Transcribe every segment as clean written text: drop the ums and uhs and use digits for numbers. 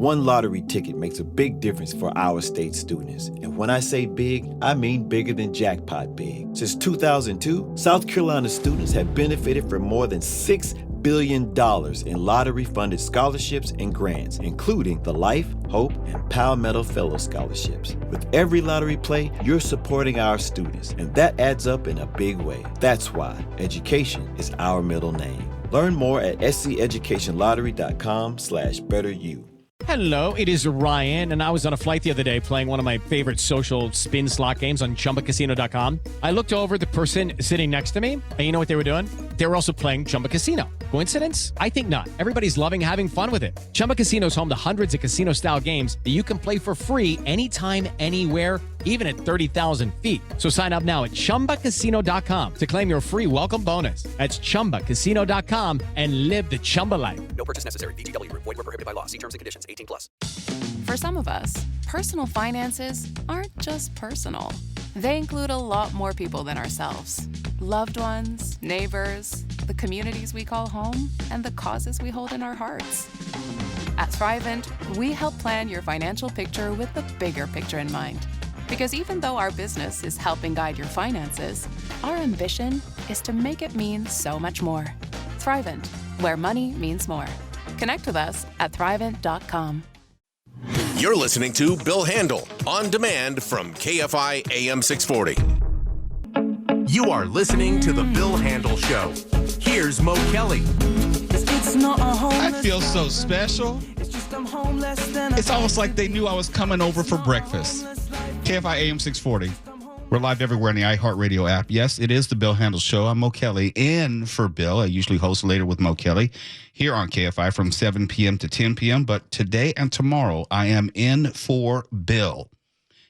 One lottery ticket makes a big difference for our state students. And when I say big, I mean bigger than jackpot big. Since 2002, South Carolina students have benefited from more than $6 billion in lottery-funded scholarships and grants, including the Life, Hope, and Palmetto Fellow Scholarships. With every lottery play, you're supporting our students, and that adds up in a big way. That's why education is our middle name. Learn more at scedjucationlottery.com/betteryou. Hello, it is Ryan, and I was on a flight the other day playing one of my favorite social spin slot games on ChumbaCasino.com. I looked over at the person sitting next to me, and you know what they were doing? They were also playing Chumba Casino. Coincidence? I think not. Everybody's loving having fun with it. Chumba Casino is home to hundreds of casino-style games that you can play for free anytime, anywhere, even at 30,000 feet. So sign up now at ChumbaCasino.com to claim your free welcome bonus. That's ChumbaCasino.com and live the Chumba life. No purchase necessary. VGW. Void where prohibited by law. See terms and conditions. 18+. For some of us, personal finances aren't just personal. They include a lot more people than ourselves. Loved ones, neighbors, the communities we call home, and the causes we hold in our hearts. At Thrivent, we help plan your financial picture with the bigger picture in mind. Because even though our business is helping guide your finances, our ambition is to make it mean so much more. Thrivent, where money means more. Connect with us at Thrivent.com. You're listening to Bill Handel on demand from KFI AM 640. You are listening to The Bill Handel Show. Here's Mo Kelly. I feel so special. It's almost like they knew I was coming over for breakfast. KFI AM 640. We're live everywhere in the iHeartRadio app. Yes, it is the Bill Handel Show. I'm Mo Kelly in for Bill. I usually host later with Mo Kelly here on KFI from 7 p.m. to 10 p.m. But today and tomorrow, I am in for Bill.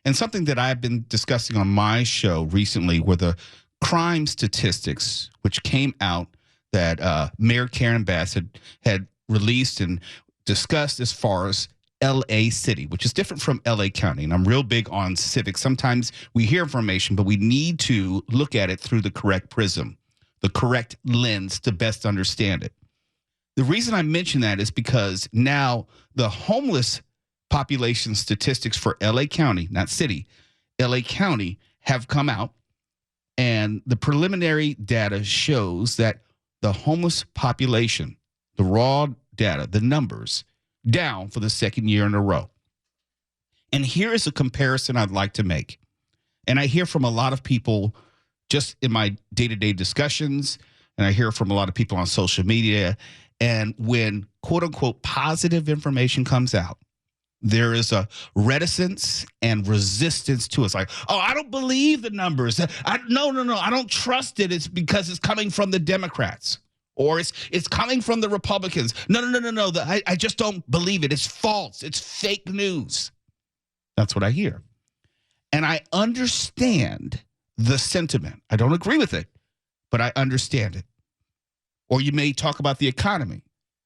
And something that I've been discussing on my show recently were the crime statistics, which came out that Mayor Karen Bass had released and discussed as far as L.A. City, which is different from L.A. County. And I'm real big on civics. Sometimes we hear information, but we need to look at it through the correct prism, the correct lens to best understand it. The reason I mention that is because now the homeless population statistics for L.A. County, not city, L.A. County have come out. And the preliminary data shows that the homeless population, the raw data, the numbers, down for the second year in a row. And here is a comparison I'd like to make. And I hear from a lot of people just in my day-to-day discussions, and I hear from a lot of people on social media. And when quote-unquote positive information comes out, there is a reticence and resistance to it. It's like, oh, I don't believe the numbers. No, I don't trust it. It's because it's coming from the Democrats. Or it's coming from the Republicans. No. I just don't believe it. It's false. It's fake news. That's what I hear. And I understand the sentiment. I don't agree with it, but I understand it. Or you may talk about the economy,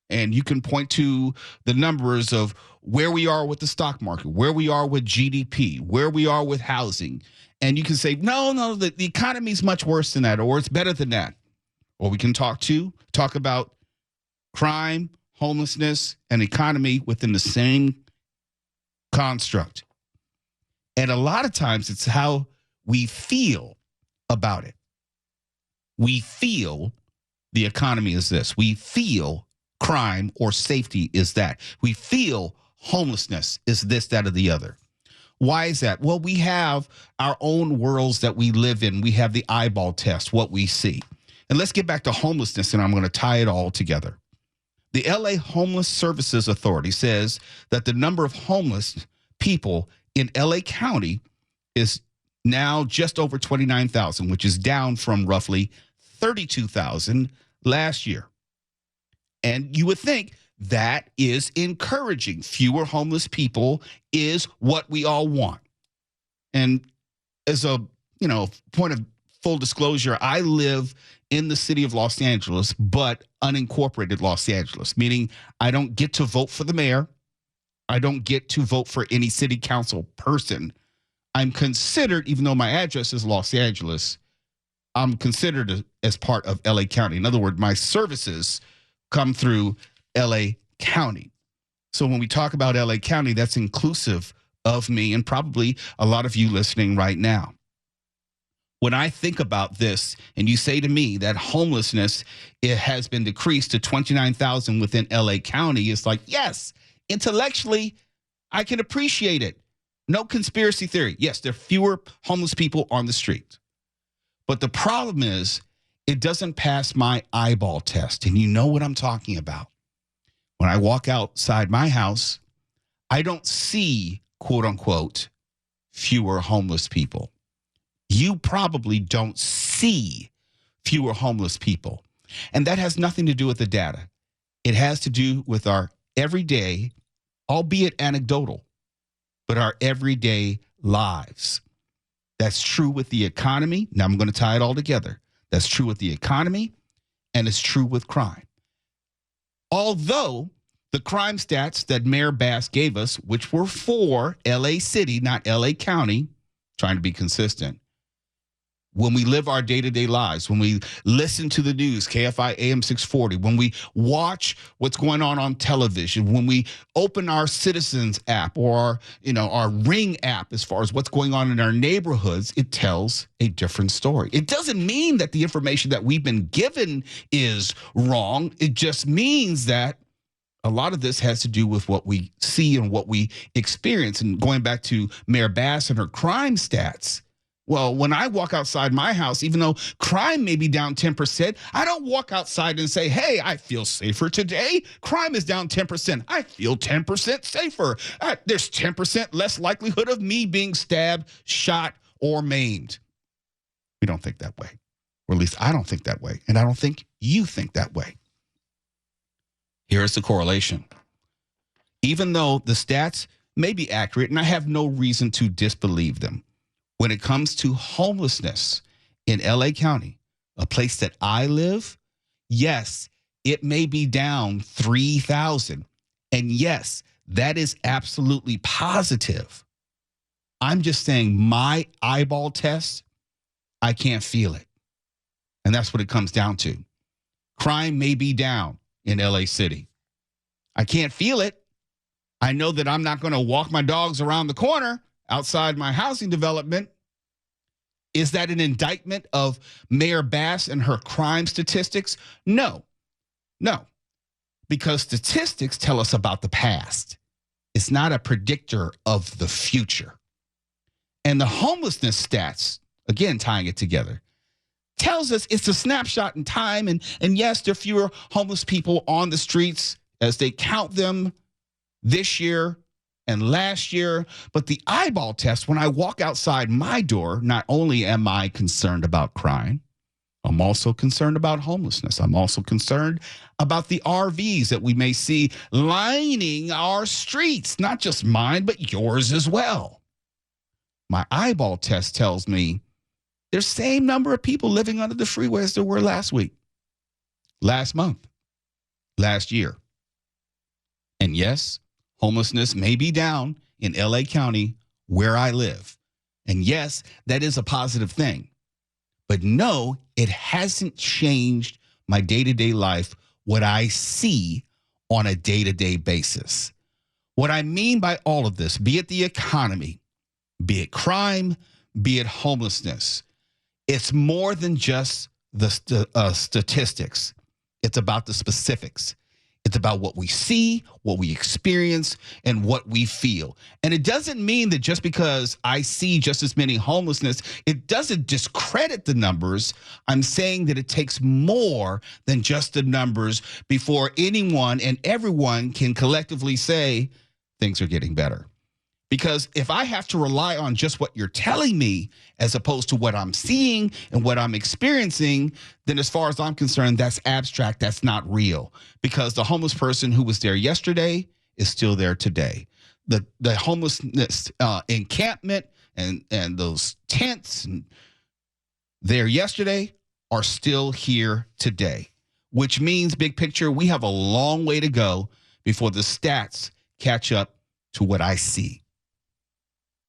and you can point to the numbers of where we are with the stock market, where we are with GDP, where we are with housing. And you can say, no, the economy is much worse than that, or it's better than that. Or we can talk about crime, homelessness, and economy within the same construct. And a lot of times it's how we feel about it. We feel the economy is this. We feel crime or safety is that. We feel homelessness is this, that, or the other. Why is that? Well, we have our own worlds that we live in. We have the eyeball test, what we see. And let's get back to homelessness, and I'm going to tie it all together. The LA Homeless Services Authority says that the number of homeless people in LA County is now just over 29,000, which is down from roughly 32,000 last year. And you would think that is encouraging. Fewer homeless people is what we all want. And as a, point of full disclosure, I live in the city of Los Angeles, but unincorporated Los Angeles, meaning I don't get to vote for the mayor. I don't get to vote for any city council person. I'm considered, even though my address is Los Angeles, I'm considered as part of LA County. In other words, my services come through LA County. So when we talk about LA County, that's inclusive of me and probably a lot of you listening right now. When I think about this and you say to me that homelessness, it has been decreased to 29,000 within LA County, it's like, yes, intellectually, I can appreciate it. No conspiracy theory. Yes, there are fewer homeless people on the street. But the problem is it doesn't pass my eyeball test. And you know what I'm talking about. When I walk outside my house, I don't see, quote unquote, fewer homeless people. You probably don't see fewer homeless people. And that has nothing to do with the data. It has to do with our everyday, albeit anecdotal, but our everyday lives. That's true with the economy. Now I'm going to tie it all together. That's true with the economy, and it's true with crime. Although the crime stats that Mayor Bass gave us, which were for LA City, not LA County, trying to be consistent, when we live our day-to-day lives, when we listen to the news, KFI AM 640, when we watch what's going on television, when we open our Citizens app or our Ring app as far as what's going on in our neighborhoods, it tells a different story. It doesn't mean that the information that we've been given is wrong. It just means that a lot of this has to do with what we see and what we experience. And going back to Mayor Bass and her crime stats, well, when I walk outside my house, even though crime may be down 10%, I don't walk outside and say, hey, I feel safer today. Crime is down 10%. I feel 10% safer. There's 10% less likelihood of me being stabbed, shot, or maimed. We don't think that way. Or at least I don't think that way. And I don't think you think that way. Here's the correlation. Even though the stats may be accurate, and I have no reason to disbelieve them, when it comes to homelessness in LA County, a place that I live, yes, it may be down 3,000. And yes, that is absolutely positive. I'm just saying my eyeball test, I can't feel it. And that's what it comes down to. Crime may be down in LA City. I can't feel it. I know that I'm not going to walk my dogs around the corner outside my housing development. Is that an indictment of Mayor Bass and her crime statistics? No, because statistics tell us about the past. It's not a predictor of the future. And the homelessness stats, again, tying it together, tells us it's a snapshot in time. And yes, there are fewer homeless people on the streets as they count them this year and last year, but the eyeball test, when I walk outside my door, not only am I concerned about crime, I'm also concerned about homelessness. I'm also concerned about the RVs that we may see lining our streets, not just mine, but yours as well. My eyeball test tells me there's the same number of people living under the freeway as there were last week, last month, last year. And yes, homelessness may be down in LA County where I live. And yes, that is a positive thing. But no, it hasn't changed my day-to-day life, what I see on a day-to-day basis. What I mean by all of this, be it the economy, be it crime, be it homelessness, it's more than just the statistics. It's about the specifics. It's about what we see, what we experience, and what we feel. And it doesn't mean that just because I see just as many homelessness, it doesn't discredit the numbers. I'm saying that it takes more than just the numbers before anyone and everyone can collectively say things are getting better. Because if I have to rely on just what you're telling me as opposed to what I'm seeing and what I'm experiencing, then as far as I'm concerned, that's abstract. That's not real. Because the homeless person who was there yesterday is still there today. The homelessness encampment and those tents there yesterday are still here today, which means, big picture, we have a long way to go before the stats catch up to what I see.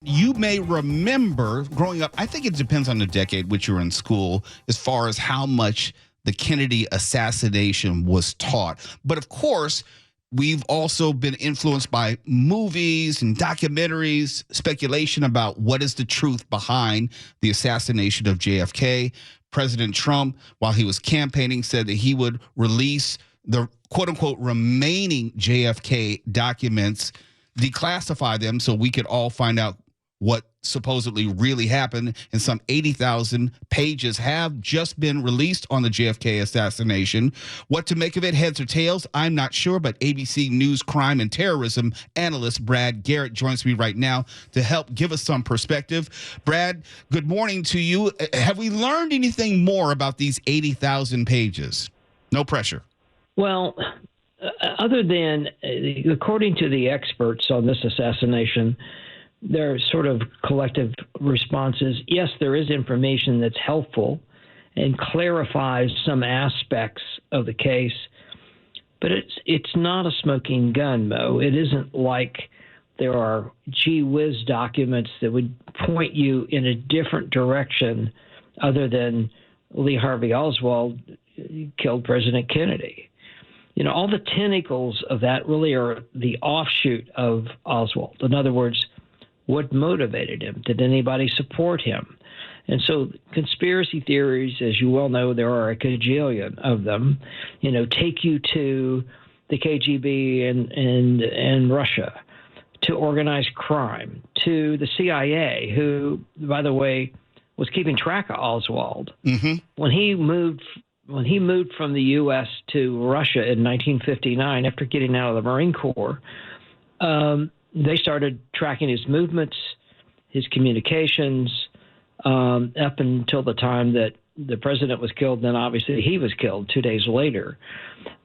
You may remember growing up, I think it depends on the decade which you're in school as far as how much the Kennedy assassination was taught. But of course, we've also been influenced by movies and documentaries, speculation about what is the truth behind the assassination of JFK. President Trump, while he was campaigning, said that he would release the quote-unquote remaining JFK documents, declassify them so we could all find out what supposedly really happened. And some 80,000 pages have just been released on the JFK assassination. What to make of it, heads or tails, I'm not sure, but ABC News crime and terrorism analyst Brad Garrett joins me right now to help give us some perspective. Brad, good morning to you. Have we learned anything more about these 80,000 pages? No pressure. Well, other than, according to the experts on this assassination, their sort of collective responses, yes, there is information that's helpful and clarifies some aspects of the case, but it's not a smoking gun, Mo. It isn't like there are gee whiz documents that would point you in a different direction other than Lee Harvey Oswald killed President Kennedy. You know, all the tentacles of that really are the offshoot of Oswald. In other words, what motivated him? Did anybody support him? And so conspiracy theories, as you well know, there are a cajillion of them, you know, take you to the KGB and Russia, to organized crime, to the CIA, who, by the way, was keeping track of Oswald. Mm-hmm. When he moved from the U.S. to Russia in 1959, after getting out of the Marine Corps, they started tracking his movements, his communications, up until the time that the president was killed. Then obviously he was killed 2 days later.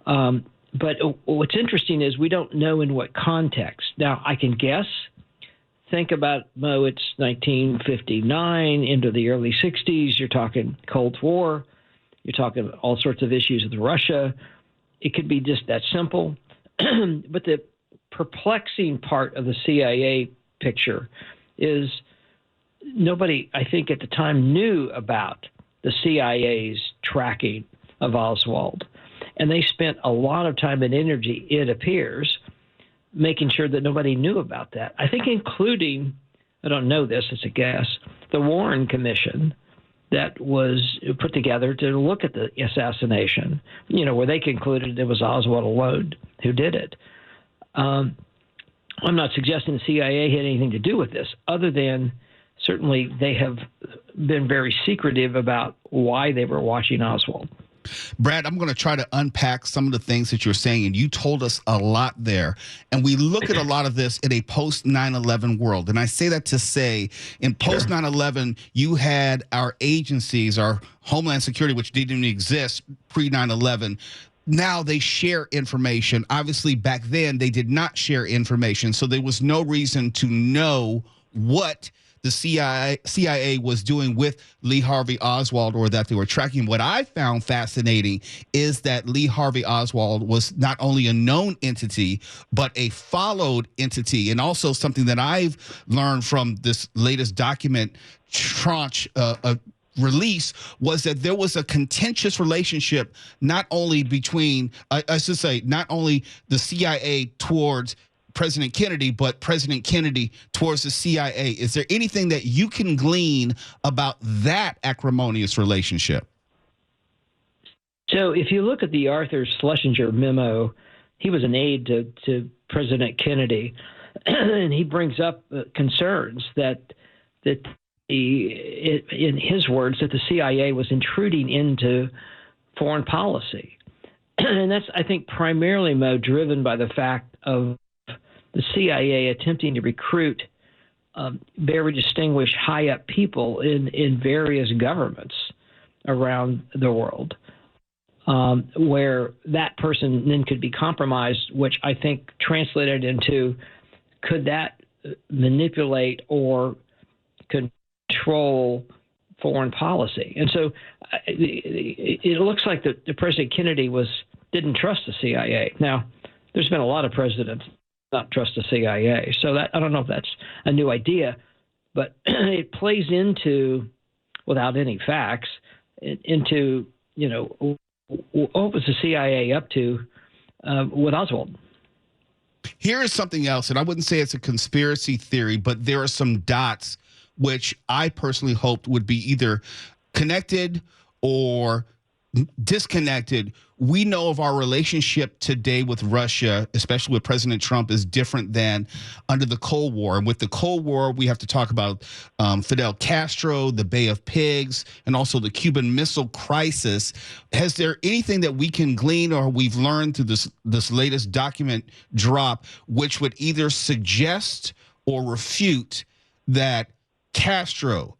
But what's interesting is we don't know in what context. Now, I can guess. Think about, Mo, it's 1959 into the early 60s. You're talking Cold War. You're talking all sorts of issues with Russia. It could be just that simple. But the perplexing part of the CIA picture is nobody, I think, at the time knew about the CIA's tracking of Oswald. And they spent a lot of time and energy, it appears, making sure that nobody knew about that. I think including, I don't know this, it's a guess, the Warren Commission that was put together to look at the assassination, you know, where they concluded it was Oswald alone who did it. I'm not suggesting the CIA had anything to do with this, other than certainly they have been very secretive about why they were watching Oswald. Brad, I'm going to try to unpack some of the things that you're saying, and you told us a lot there. And we look at a lot of this in a post 9/11 world. And I say that to say, in post 9/11, you had our agencies, our Homeland Security, which didn't even exist pre 9/11. Now they share information. Obviously, back then, they did not share information. So there was no reason to know what the CIA was doing with Lee Harvey Oswald, or that they were tracking. What I found fascinating is that Lee Harvey Oswald was not only a known entity, but a followed entity. And also something that I've learned from this latest document tranche release was that there was a contentious relationship, not only between, I should say, not only the CIA towards President Kennedy, but President Kennedy towards the CIA. Is there anything that you can glean about that acrimonious relationship? So if you look at the Arthur Schlesinger memo, he was an aide to President Kennedy, and he brings up concerns that in his words, that the CIA was intruding into foreign policy. And that's, I think, primarily, Mo, driven by the fact of the CIA attempting to recruit very distinguished high-up people in various governments around the world, where that person then could be compromised, which I think translated into, could that manipulate or control foreign policy? And so it looks like the President Kennedy didn't trust the CIA. Now, there's been a lot of presidents not trust the CIA. So that, I don't know if that's a new idea, but it plays into, without any facts, what was the CIA up to with Oswald? Here is something else, and I wouldn't say it's a conspiracy theory, but there are some dots which I personally hoped would be either connected or disconnected. We know of our relationship today with Russia, especially with President Trump, is different than under the Cold War. And with the Cold War, we have to talk about Fidel Castro, the Bay of Pigs, and also the Cuban Missile Crisis. Has there anything that we can glean or we've learned through this latest document drop, which would either suggest or refute that Castro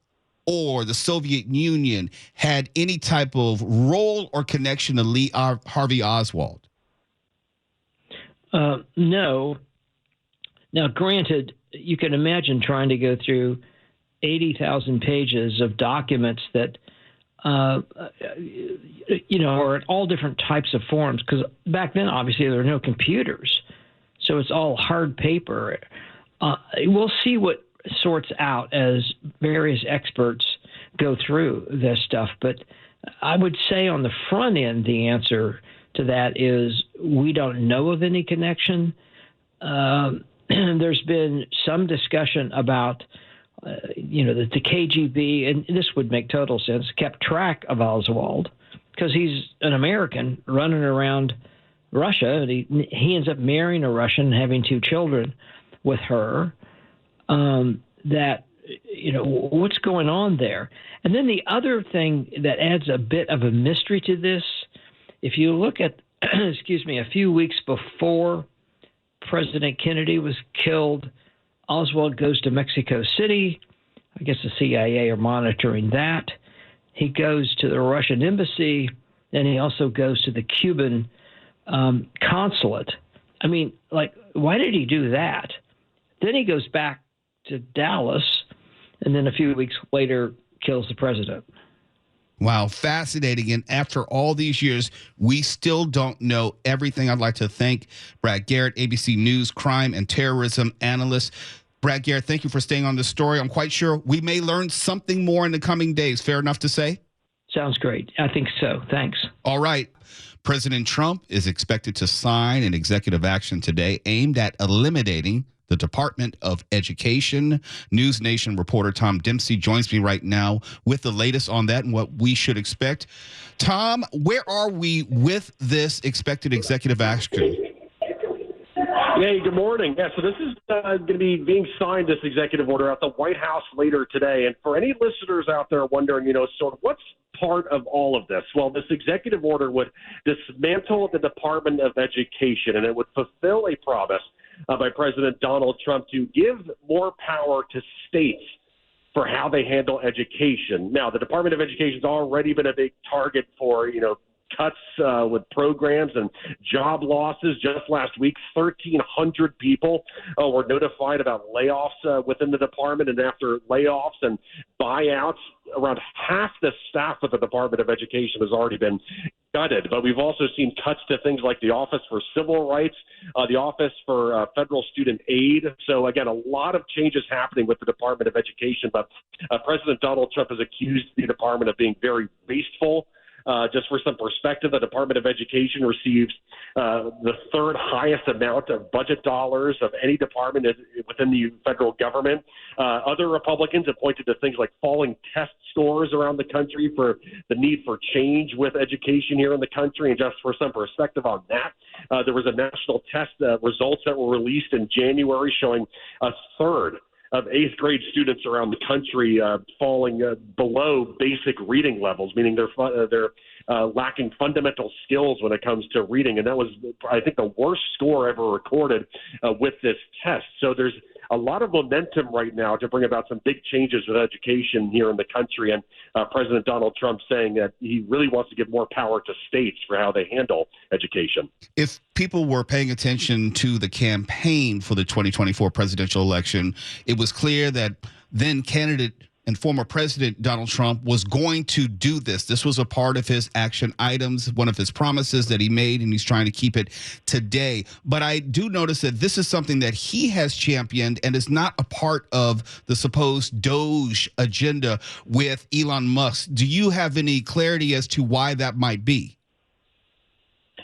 or the Soviet Union had any type of role or connection to Lee Harvey Oswald? No. Now, granted, you can imagine trying to go through 80,000 pages of documents that, are in all different types of forms. Because back then, obviously, there were no computers. So it's all hard paper. We'll see what sorts out as various experts go through this stuff. But I would say on the front end, the answer to that is we don't know of any connection. There's been some discussion about, that the KGB, and this would make total sense, kept track of Oswald because he's an American running around Russia. And he ends up marrying a Russian, having 2 children with her. What's going on there? And then the other thing that adds a bit of a mystery to this, if you look at, a few weeks before President Kennedy was killed, Oswald goes to Mexico City. I guess the CIA are monitoring that. He goes to the Russian embassy, and he also goes to the Cuban consulate. I mean, why did he do that? Then he goes back to Dallas, and then a few weeks later kills the president. Wow, fascinating. And after all these years, we still don't know everything. I'd like to thank Brad Garrett, ABC News crime and terrorism analyst. Brad Garrett, thank you for staying on this story. I'm quite sure we may learn something more in the coming days. Fair enough to say? Sounds great. I think so. Thanks. All right. President Trump is expected to sign an executive action today aimed at eliminating the Department of Education. NewsNation reporter Tom Dempsey joins me right now with the latest on that and what we should expect. Tom, where are we with this expected executive action? Hey, good morning. Yeah, so this is going to be being signed, this executive order, at the White House later today. And for any listeners out there wondering, sort of what's part of all of this? Well, this executive order would dismantle the Department of Education, and it would fulfill a promise by President Donald Trump to give more power to states for how they handle education. Now, the Department of Education has already been a big target for, cuts with programs and job losses. Just last week, 1,300 people were notified about layoffs within the department. And after layoffs and buyouts, around half the staff of the Department of Education has already been gutted. But we've also seen cuts to things like the Office for Civil Rights, the Office for Federal Student Aid. So, again, a lot of changes happening with the Department of Education. But President Donald Trump has accused the department of being very wasteful. Just for some perspective, the Department of Education receives the 3rd highest amount of budget dollars of any department within the federal government. Other Republicans have pointed to things like falling test scores around the country for the need for change with education here in the country. And just for some perspective on that, there was a national test results that were released in January showing a third of 8th grade students around the country falling below basic reading levels, meaning they're lacking fundamental skills when it comes to reading. And that was, I think, the worst score ever recorded with this test. So there's a lot of momentum right now to bring about some big changes with education here in the country. And President Donald Trump saying that he really wants to give more power to states for how they handle education. If people were paying attention to the campaign for the 2024 presidential election, it was clear that then candidate and former President Donald Trump was going to do this. This was a part of his action items, one of his promises that he made, and he's trying to keep it today. But I do notice that this is something that he has championed and is not a part of the supposed Doge agenda with Elon Musk. Do you have any clarity as to why that might be?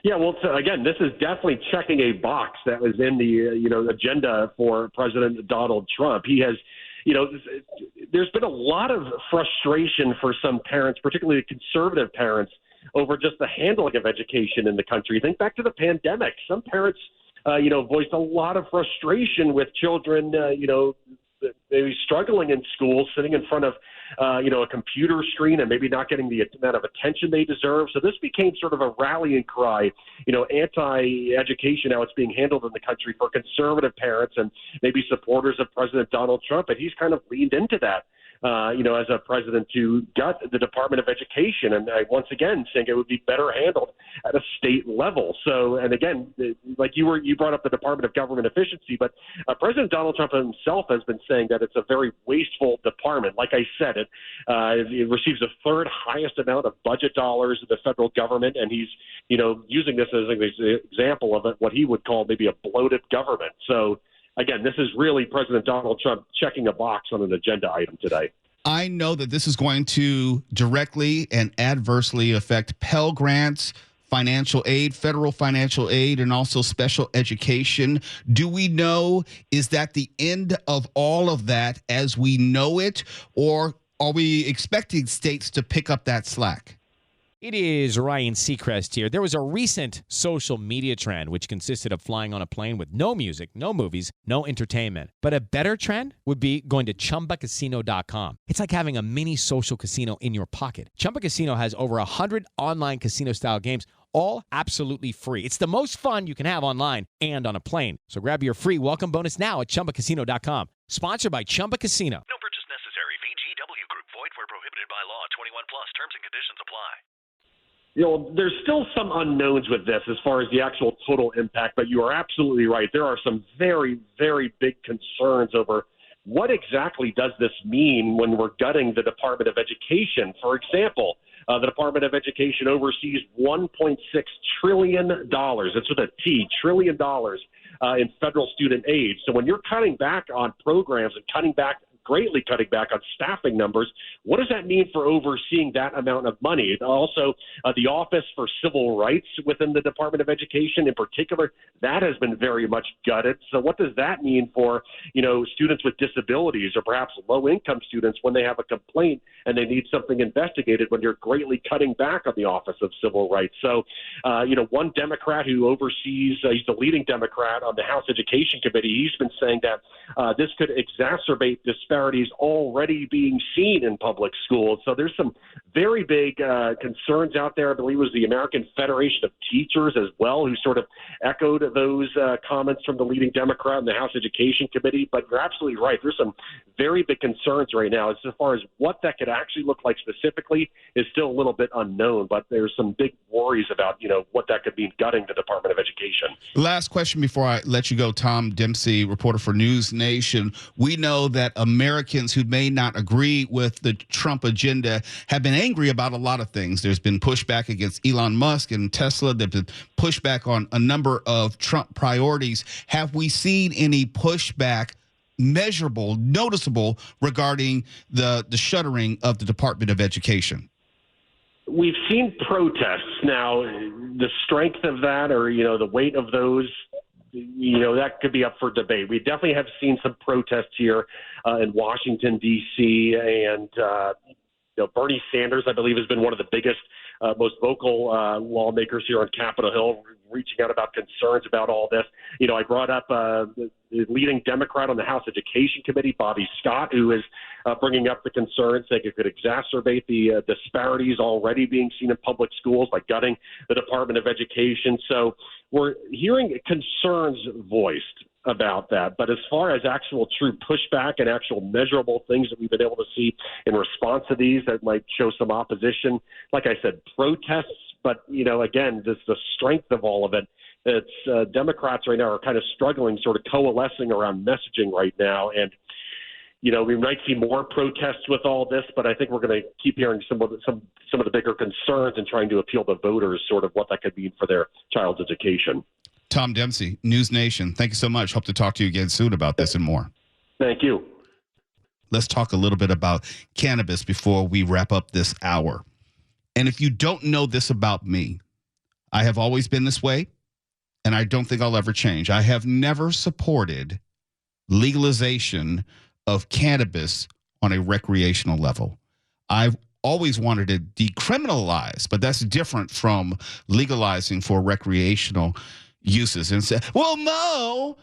Yeah, well, so again, this is definitely checking a box that was in the agenda for President Donald Trump. He has, there's been a lot of frustration for some parents, particularly conservative parents, over just the handling of education in the country. Think back to the pandemic. Some parents, voiced a lot of frustration with children, maybe struggling in school, sitting in front of, a computer screen and maybe not getting the amount of attention they deserve. So this became sort of a rallying cry, anti-education, how it's being handled in the country for conservative parents and maybe supporters of President Donald Trump. And he's kind of leaned into that. As a president to gut the Department of Education. And once again, saying it would be better handled at a state level. So, and again, like you brought up the Department of Government Efficiency, but President Donald Trump himself has been saying that it's a very wasteful department. Like I said, it receives the third highest amount of budget dollars of the federal government. And he's, using this as an example of what he would call maybe a bloated government. So, again, this is really President Donald Trump checking a box on an agenda item today. I know that this is going to directly and adversely affect Pell Grants, financial aid, federal financial aid, and also special education. Do we know, is that the end of all of that as we know it, or are we expecting states to pick up that slack? It is Ryan Seacrest here. There was a recent social media trend which consisted of flying on a plane with no music, no movies, no entertainment. But a better trend would be going to ChumbaCasino.com. It's like having a mini social casino in your pocket. Chumba Casino has over 100 online casino-style games, all absolutely free. It's the most fun you can have online and on a plane. So grab your free welcome bonus now at ChumbaCasino.com. Sponsored by Chumba Casino. No purchase necessary. VGW Group. Void where prohibited by law. 21+. Terms and conditions apply. There's still some unknowns with this as far as the actual total impact, but you are absolutely right. There are some very, very big concerns over what exactly does this mean when we're gutting the Department of Education. For example, the Department of Education oversees $1.6 trillion. It's with a T, $trillion in federal student aid. So when you're cutting back on programs and greatly cutting back on staffing numbers, what does that mean for overseeing that amount of money? Also, the Office for Civil Rights within the Department of Education in particular, that has been very much gutted. So what does that mean for, students with disabilities or perhaps low-income students when they have a complaint and they need something investigated when you're greatly cutting back on the Office of Civil Rights? So, one Democrat who oversees, he's the leading Democrat on the House Education Committee, he's been saying that this could exacerbate disparities already being seen in public schools. So there's some very big concerns out there. I believe it was the American Federation of Teachers as well who sort of echoed those comments from the leading Democrat in the House Education Committee. But you're absolutely right. There's some very big concerns right now. As far as what that could actually look like specifically is still a little bit unknown, but there's some big worries about, what that could mean gutting the Department of Education. Last question before I let you go, Tom Dempsey, reporter for NewsNation. We know that Americans who may not agree with the Trump agenda have been angry about a lot of things. There's been pushback against Elon Musk and Tesla. There's been pushback on a number of Trump priorities. Have we seen any pushback, measurable, noticeable, regarding the shuttering of the Department of Education? We've seen protests. Now, the strength of that or, the weight of those, that could be up for debate. We definitely have seen some protests here in Washington, D.C., and Bernie Sanders, I believe, has been one of the biggest, most vocal lawmakers here on Capitol Hill, reaching out about concerns about all this. I brought up the leading Democrat on the House Education Committee, Bobby Scott, who is bringing up the concerns that it could exacerbate the disparities already being seen in public schools by gutting the Department of Education. So we're hearing concerns voiced about that. But as far as actual true pushback and actual measurable things that we've been able to see in response to these that might show some opposition, like I said, protests. But, again, the strength of all of it, it's Democrats right now are kind of struggling, sort of coalescing around messaging right now. And, we might see more protests with all this, but I think we're going to keep hearing some of the bigger concerns and trying to appeal to voters, sort of what that could mean for their child's education. Tom Dempsey, NewsNation. Thank you so much. Hope to talk to you again soon about this and more. Thank you. Let's talk a little bit about cannabis before we wrap up this hour. And if you don't know this about me, I have always been this way, and I don't think I'll ever change. I have never supported legalization of cannabis on a recreational level. I've always wanted to decriminalize, but that's different from legalizing for recreational uses. And say, well, no,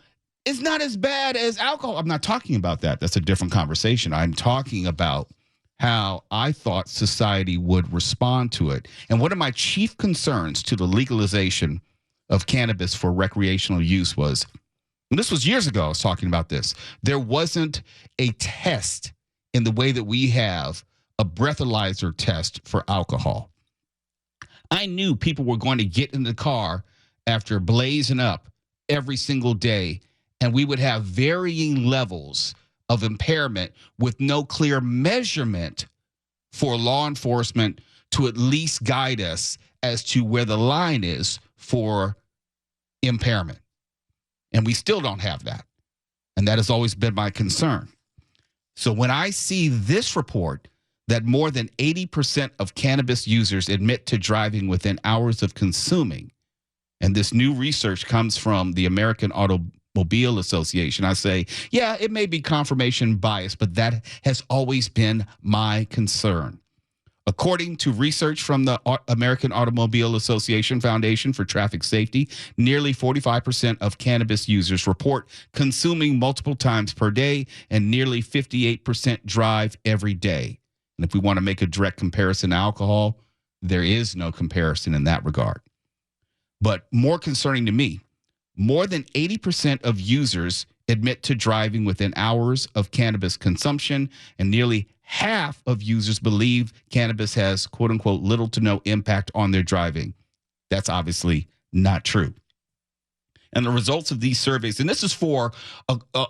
it's not as bad as alcohol. I'm not talking about that. That's a different conversation. I'm talking about how I thought society would respond to it. And one of my chief concerns to the legalization of cannabis for recreational use was, and this was years ago, I was talking about this, there wasn't a test in the way that we have a breathalyzer test for alcohol. I knew people were going to get in the car after blazing up every single day, and we would have varying levels of impairment with no clear measurement for law enforcement to at least guide us as to where the line is for impairment. And we still don't have that. And that has always been my concern. So when I see this report that more than 80% of cannabis users admit to driving within hours of consuming, and this new research comes from the American Automobile Association, I say, yeah, it may be confirmation bias, but that has always been my concern. According to research from the American Automobile Association Foundation for Traffic Safety, nearly 45% of cannabis users report consuming multiple times per day, and nearly 58% drive every day. And if we want to make a direct comparison to alcohol, there is no comparison in that regard. But more concerning to me, more than 80% of users admit to driving within hours of cannabis consumption, and nearly half of users believe cannabis has, quote unquote, little to no impact on their driving. That's obviously not true. And the results of these surveys, and this is for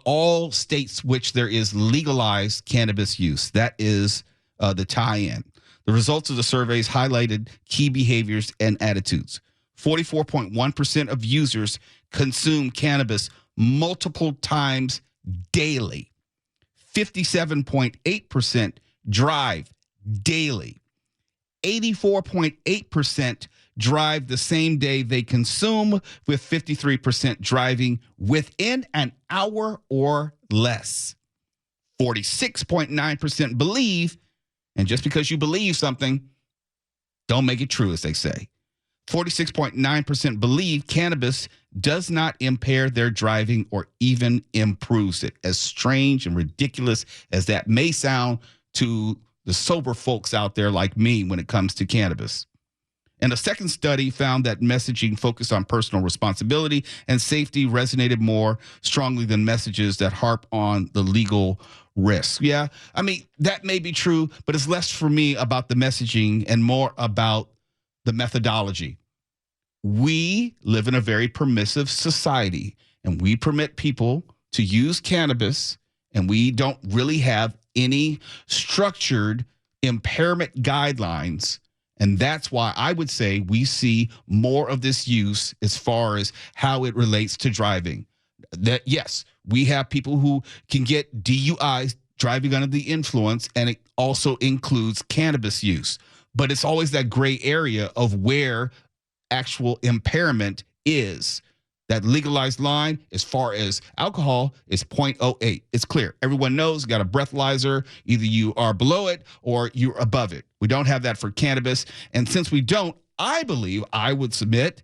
all states which there is legalized cannabis use. That is the tie-in. The results of the surveys highlighted key behaviors and attitudes. 44.1% of users consume cannabis multiple times daily. 57.8% drive daily. 84.8% drive the same day they consume, with 53% driving within an hour or less. 46.9% believe, and just because you believe something, don't make it true, as they say. 46.9% believe cannabis does not impair their driving or even improves it. As strange and ridiculous as that may sound to the sober folks out there like me when it comes to cannabis. And a second study found that messaging focused on personal responsibility and safety resonated more strongly than messages that harp on the legal risk. Yeah, I mean, that may be true, but it's less for me about the messaging and more about the methodology. We live in a very permissive society, and we permit people to use cannabis, and we don't really have any structured impairment guidelines. And that's why I would say we see more of this use as far as how it relates to driving. That, yes, we have people who can get DUIs driving under the influence, and it also includes cannabis use. But it's always that gray area of where actual impairment is. That legalized line, as far as alcohol, is 0.08. It's clear. Everyone knows, you got a breathalyzer. Either you are below it or you're above it. We don't have that for cannabis. And since we don't, I believe, I would submit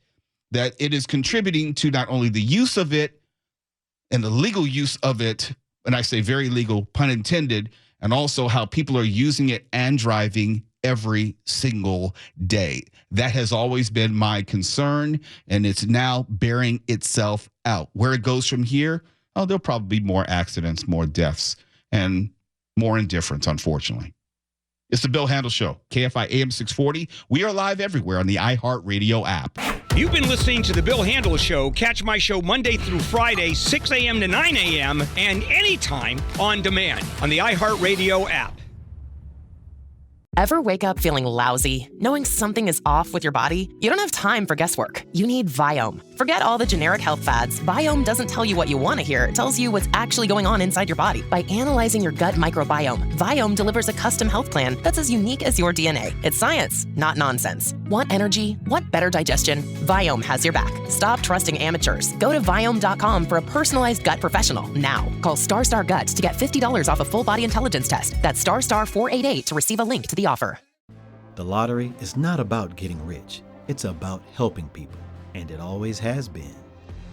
that it is contributing to not only the use of it and the legal use of it, and I say very legal, pun intended, and also how people are using it and driving every single day. That has always been my concern, and it's now bearing itself out. Where it goes from here, there'll probably be more accidents, more deaths, and more indifference, unfortunately. It's the Bill Handel Show, KFI AM 640. We are live everywhere on the iHeartRadio app. You've been listening to the Bill Handel Show. Catch my show Monday through Friday, 6 a.m. to 9 a.m., and anytime on demand on the iHeartRadio app. Ever wake up feeling lousy, knowing something is off with your body? You don't have time for guesswork. You need Viome. Forget all the generic health fads. Viome doesn't tell you what you want to hear. It tells you what's actually going on inside your body. By analyzing your gut microbiome, Viome delivers a custom health plan that's as unique as your DNA. It's science, not nonsense. Want energy? Want better digestion? Viome has your back. Stop trusting amateurs. Go to Viome.com for a personalized gut professional now. Call StarStar Guts to get $50 off a full body intelligence test. That's StarStar 488 to receive a link to the offer. The lottery is not about getting rich. It's about helping people, and it always has been.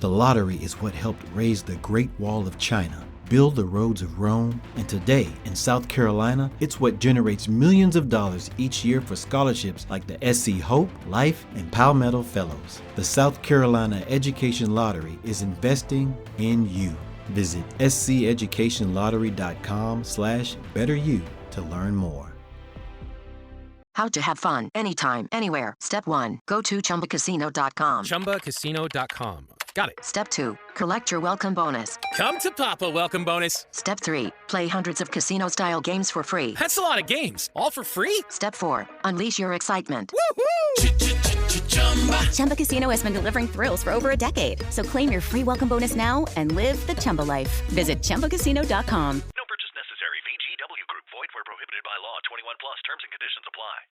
The lottery is what helped raise the Great Wall of China, build the roads of Rome, and today in South Carolina, it's what generates millions of dollars each year for scholarships like the SC Hope, Life, and Palmetto Fellows. The South Carolina Education Lottery is investing in you. Visit sceducationlottery.com/betteryou to learn more. How to have fun anytime, anywhere. Step 1. Go to ChumbaCasino.com. ChumbaCasino.com. Got it. Step 2. Collect your welcome bonus. Come to Papa welcome bonus. Step 3. Play hundreds of casino-style games for free. That's a lot of games. All for free? Step 4. Unleash your excitement. Woohoo! Chumba Casino has been delivering thrills for over a decade. So claim your free welcome bonus now and live the Chumba life. Visit ChumbaCasino.com. No purchase necessary. VGW Group. Void where prohibited by law. 21 plus. Terms and conditions apply.